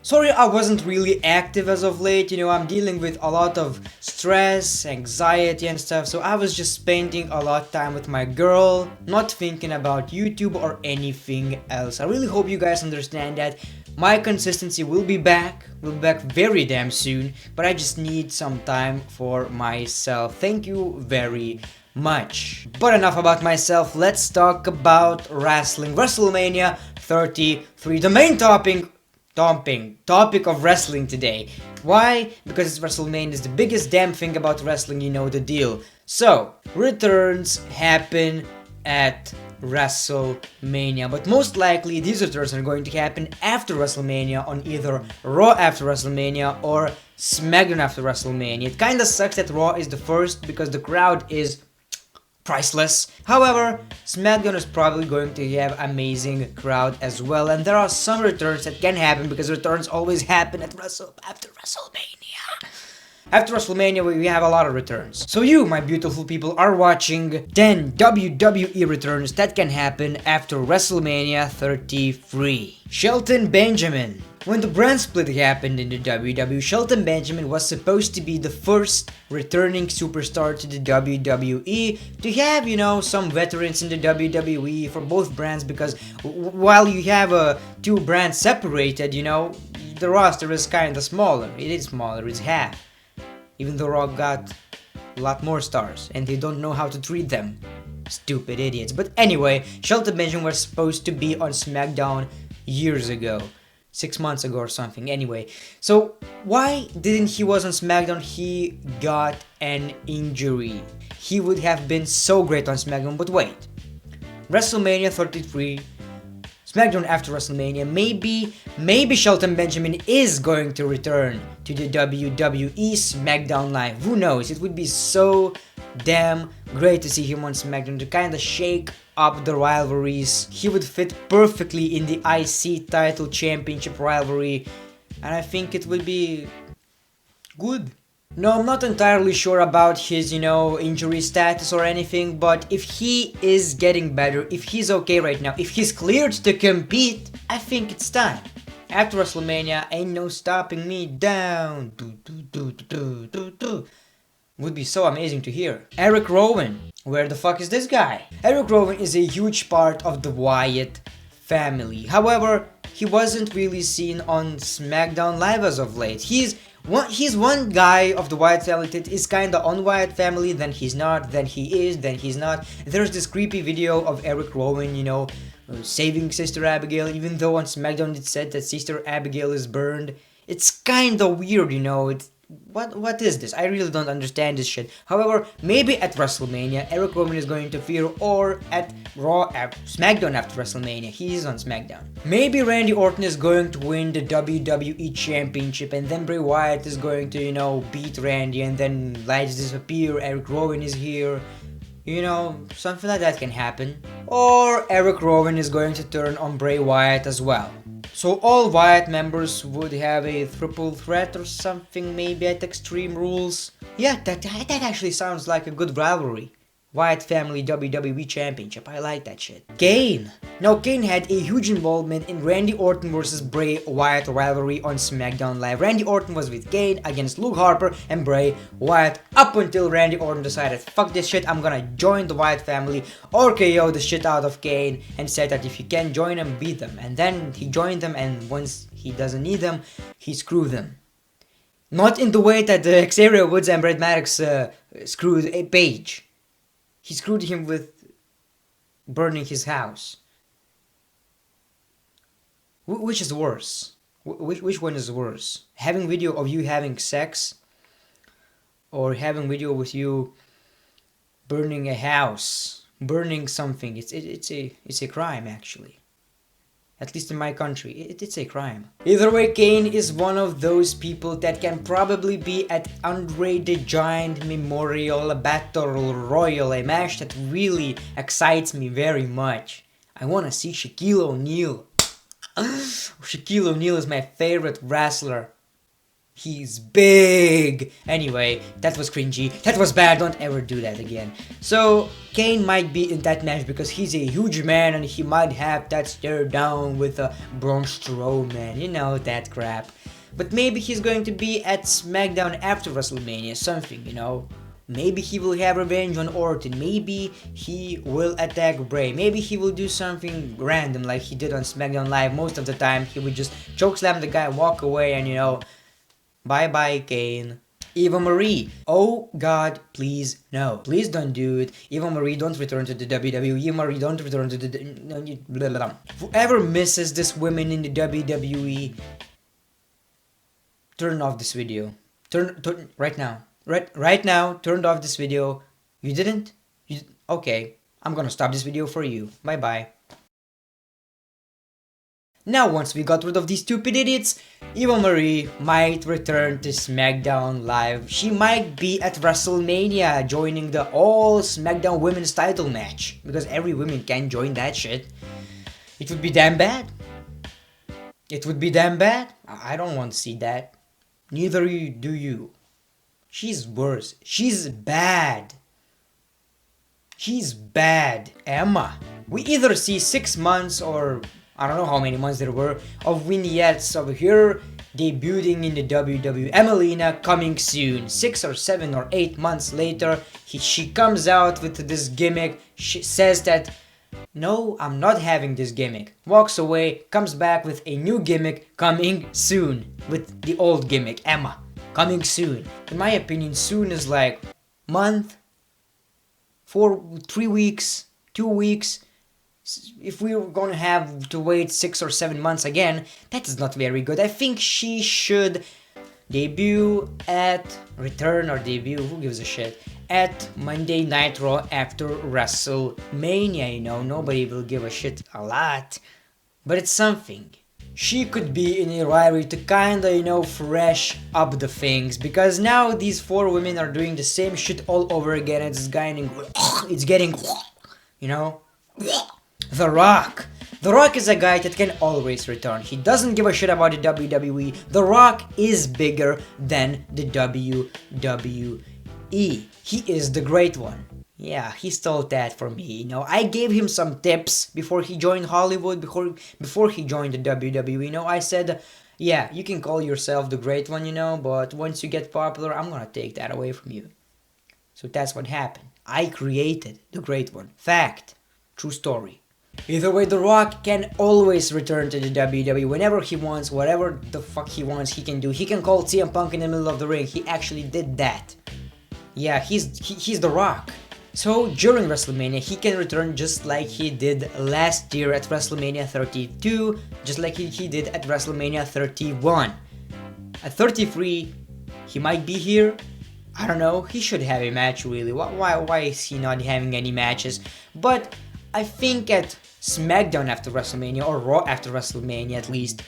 Sorry I wasn't really active as of late, I'm dealing with a lot of stress, anxiety and stuff, so I was just spending a lot of time with my girl, not thinking about YouTube or anything else. I really hope you guys understand that my consistency will be back very damn soon, but I just need some time for myself. Thank you very much. But enough about myself, let's talk about wrestling. WrestleMania 33, the main topic of wrestling today. Why? Because it's WrestleMania, is the biggest damn thing about wrestling, you know the deal. So, returns happen at WrestleMania, but most likely these returns are going to happen after WrestleMania, on either Raw after WrestleMania or SmackDown after WrestleMania. It kinda sucks that Raw is the first because the crowd is priceless. However, SmackDown is probably going to have amazing crowd as well, and there are some returns that can happen because returns always happen at after WrestleMania. After WrestleMania, we have a lot of returns. So you, my beautiful people, are watching 10 WWE returns that can happen after WrestleMania 33. Shelton Benjamin. When the brand split happened in the WWE, Shelton Benjamin was supposed to be the first returning superstar to the WWE to have, some veterans in the WWE for both brands, because while you have two brands separated, the roster is kinda smaller. It is smaller, it's half. Even though Raw got a lot more stars, and they don't know how to treat them. Stupid idiots. But anyway, Shelton Benjamin was supposed to be on SmackDown years ago. 6 months ago or something. Anyway, so why didn't he was on SmackDown? He got an injury. He would have been so great on SmackDown, but wait. WrestleMania 33, SmackDown after WrestleMania, maybe Shelton Benjamin is going to return to the WWE SmackDown Live. Who knows? It would be so damn great to see him on SmackDown to kinda shake up the rivalries. He would fit perfectly in the IC title championship rivalry, and I think it would be good. No, I'm not entirely sure about his, injury status or anything, but if he is getting better, if he's okay right now, if he's cleared to compete, I think it's time. After WrestleMania, ain't no stopping me down. Would be so amazing to hear. Eric Rowan. Where the fuck is this guy? Eric Rowan is a huge part of the Wyatt family. However, he wasn't really seen on SmackDown Live as of late. He's one guy of the Wyatt family that is kinda on Wyatt family, then he's not, then he is, then he's not. There's this creepy video of Eric Rowan, saving Sister Abigail, even though on SmackDown it said that Sister Abigail is burned. It's kinda weird, What is this? I really don't understand this shit. However, maybe at WrestleMania, Eric Rowan is going to fear, or at Raw, at SmackDown after WrestleMania. He's on SmackDown. Maybe Randy Orton is going to win the WWE Championship, and then Bray Wyatt is going to, beat Randy, and then lights disappear, Eric Rowan is here. Something like that can happen. Or Eric Rowan is going to turn on Bray Wyatt as well. So all Wyatt members would have a triple threat or something, maybe at Extreme Rules. Yeah, that actually sounds like a good rivalry. Wyatt Family WWE Championship, I like that shit. Kane. Now Kane had a huge involvement in Randy Orton vs Bray Wyatt rivalry on SmackDown Live. Randy Orton was with Kane against Luke Harper and Bray Wyatt up until Randy Orton decided, fuck this shit, I'm gonna join the Wyatt family or KO the shit out of Kane, and said that if he can join them, beat them. And then he joined them, and once he doesn't need them, he screwed them. Not in the way that Xavier Woods and Brett Maddox screwed Paige. He screwed him with burning his house. Which is worse? Which one is worse? Having video of you having sex, or having video with you burning a house, burning something? It's a crime, actually. At least in my country, it's a crime. Either way, Kane is one of those people that can probably be at Andre the Giant Memorial Battle Royal, a match that really excites me very much. I wanna see Shaquille O'Neal. Shaquille O'Neal is my favorite wrestler. He's big! Anyway, that was cringy. That was bad. Don't ever do that again. So, Kane might be in that match because he's a huge man and he might have that stare down with a Braun Strowman. You know, that crap. But maybe he's going to be at SmackDown after WrestleMania, something, you know. Maybe he will have revenge on Orton. Maybe he will attack Bray. Maybe he will do something random like he did on SmackDown Live. Most of the time, he would just chokeslam the guy, walk away, and you know, bye-bye, Kane. Eva Marie. Oh God, please, no. Please don't do it. Eva Marie, don't return to the WWE. Eva Marie, don't return to the... No, blah, blah, blah. Whoever misses this woman in the WWE, turn off this video. Turn right now. Right now, turned off this video. You didn't? Okay, I'm gonna stop this video for you. Bye-bye. Now, once we got rid of these stupid idiots, Eva Marie might return to SmackDown Live. She might be at WrestleMania joining the All SmackDown Women's title match. Because every woman can join that shit. It would be damn bad. It would be damn bad. I don't want to see that. Neither do you. She's worse. She's bad. She's bad. Emma. We either see 6 months or I don't know how many months there were of vignettes of her debuting in the WWE. Emelina coming soon. 6 or 7 or 8 months later, she comes out with this gimmick. She says that, no, I'm not having this gimmick. Walks away, comes back with a new gimmick coming soon. With the old gimmick, Emma. Coming soon. In my opinion, soon is like month, 3 weeks, 2 weeks. If we were gonna have to wait 6 or 7 months again, that is not very good. I think she should debut, who gives a shit, at Monday Night Raw after WrestleMania, you know, nobody will give a shit a lot, but it's something. She could be in a rivalry to kinda, you know, fresh up the things, because now these 4 women are doing the same shit all over again, and it's getting, you know, The Rock. The Rock is a guy that can always return. He doesn't give a shit about the WWE. The Rock is bigger than the WWE. He is the great one. Yeah, he stole that from me, you know. I gave him some tips before he joined Hollywood, before he joined the WWE, you know. I said, yeah, you can call yourself the great one, you know, but once you get popular, I'm gonna take that away from you. So that's what happened. I created the great one. Fact. True story. Either way, The Rock can always return to the WWE whenever he wants, whatever the fuck he wants, he can do. He can call CM Punk in the middle of the ring. He actually did that. Yeah, he's The Rock. So during WrestleMania, he can return just like he did last year at WrestleMania 32, just like he did at WrestleMania 31. At 33, he might be here. I don't know, he should have a match really. Why is he not having any matches? But I think at SmackDown after WrestleMania, or Raw after WrestleMania at least,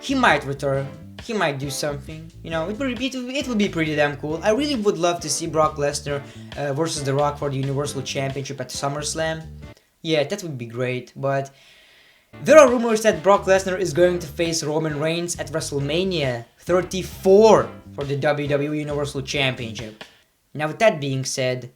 he might return. He might do something, you know, it would be pretty damn cool. I really would love to see Brock Lesnar versus The Rock for the Universal Championship at SummerSlam. Yeah, that would be great, but there are rumors that Brock Lesnar is going to face Roman Reigns at WrestleMania 34 for the WWE Universal Championship. Now with that being said,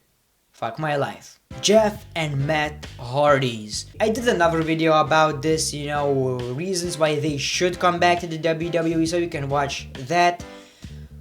fuck my life. Jeff and Matt Hardys. I did another video about this, you know, reasons why they should come back to the WWE, so you can watch that.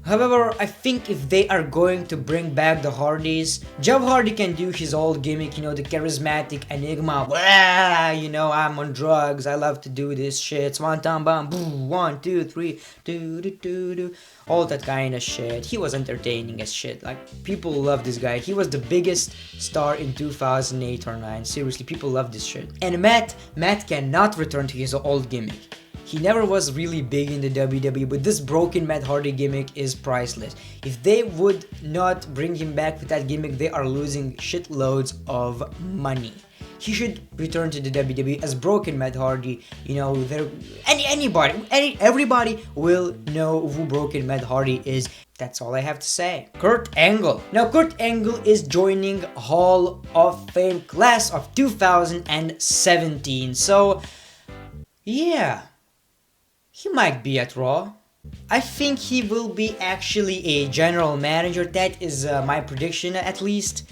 However, I think if they are going to bring back the Hardys, Jeff Hardy can do his old gimmick, you know, the charismatic enigma. Blah, you know, I'm on drugs, I love to do this shit. Swanton bomb, boom, 1, 2, 3, do. All that kind of shit. He was entertaining as shit. Like, people love this guy. He was the biggest star in 2008 or 9. Seriously, people love this shit. And Matt cannot return to his old gimmick. He never was really big in the WWE, but this broken Matt Hardy gimmick is priceless. If they would not bring him back with that gimmick, they are losing shitloads of money. He should return to the WWE as broken Matt Hardy. You know, everybody will know who broken Matt Hardy is. That's all I have to say. Kurt Angle. Now, Kurt Angle is joining Hall of Fame class of 2017. So, yeah. He might be at Raw. I think he will be actually a general manager. That is my prediction at least.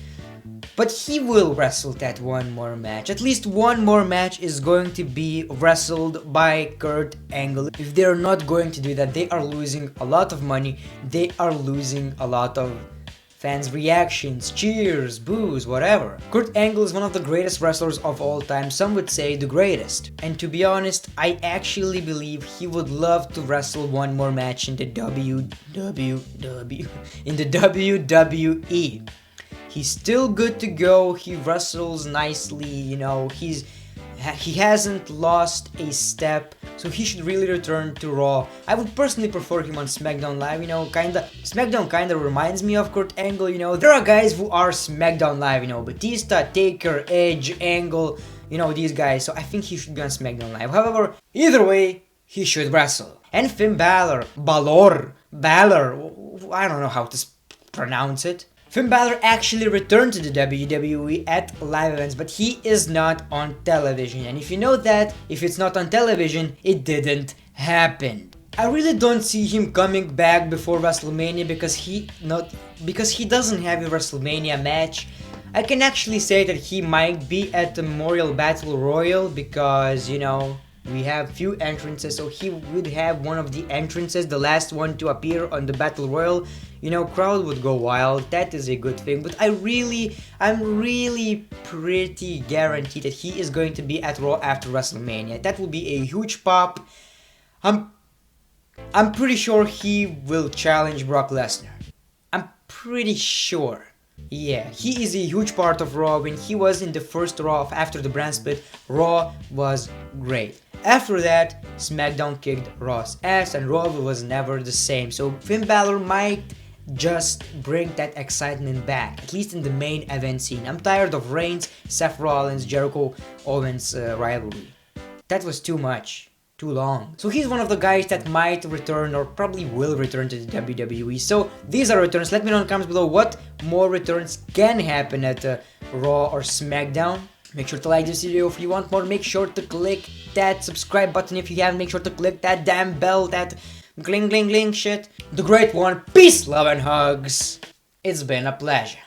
But he will wrestle that one more match. At least one more match is going to be wrestled by Kurt Angle. If they're not going to do that, they are losing a lot of money. They are losing a lot of fans' reactions, cheers, boos, whatever. Kurt Angle is one of the greatest wrestlers of all time. Some would say the greatest. And to be honest, I actually believe he would love to wrestle one more match in the WWE. He's still good to go. He wrestles nicely, you know, he hasn't lost a step, so he should really return to Raw. I would personally prefer him on SmackDown Live, you know, SmackDown kinda reminds me of Kurt Angle, you know. There are guys who are SmackDown Live, you know, Batista, Taker, Edge, Angle, you know, these guys, so I think he should be on SmackDown Live. However, either way, he should wrestle. And Finn Balor, I don't know how to pronounce it. Finn Balor actually returned to the WWE at live events, but he is not on television. And if you know that, if it's not on television, it didn't happen. I really don't see him coming back before WrestleMania because he doesn't have a WrestleMania match. I can actually say that he might be at the Memorial Battle Royal because, you know, we have few entrances, so he would have one of the entrances, the last one to appear on the Battle Royal. You know, crowd would go wild. That is a good thing. But I'm really pretty guaranteed that he is going to be at Raw after WrestleMania. That will be a huge pop. I'm pretty sure he will challenge Brock Lesnar. I'm pretty sure. Yeah, he is a huge part of Raw. When he was in the first Raw after the brand split, Raw was great. After that, SmackDown kicked Raw's ass and Raw was never the same. So Finn Balor might just bring that excitement back, at least in the main event scene. I'm tired of Reigns, Seth Rollins, Jericho, Owens rivalry. That was too much, too long. So he's one of the guys that might return or probably will return to the WWE. So these are returns. Let me know in the comments below what more returns can happen at Raw or SmackDown. Make sure to like this video if you want more. Make sure to click that subscribe button if you haven't. Make sure to click that damn bell, that gling gling gling shit. The Great One, peace, love and hugs. It's been a pleasure.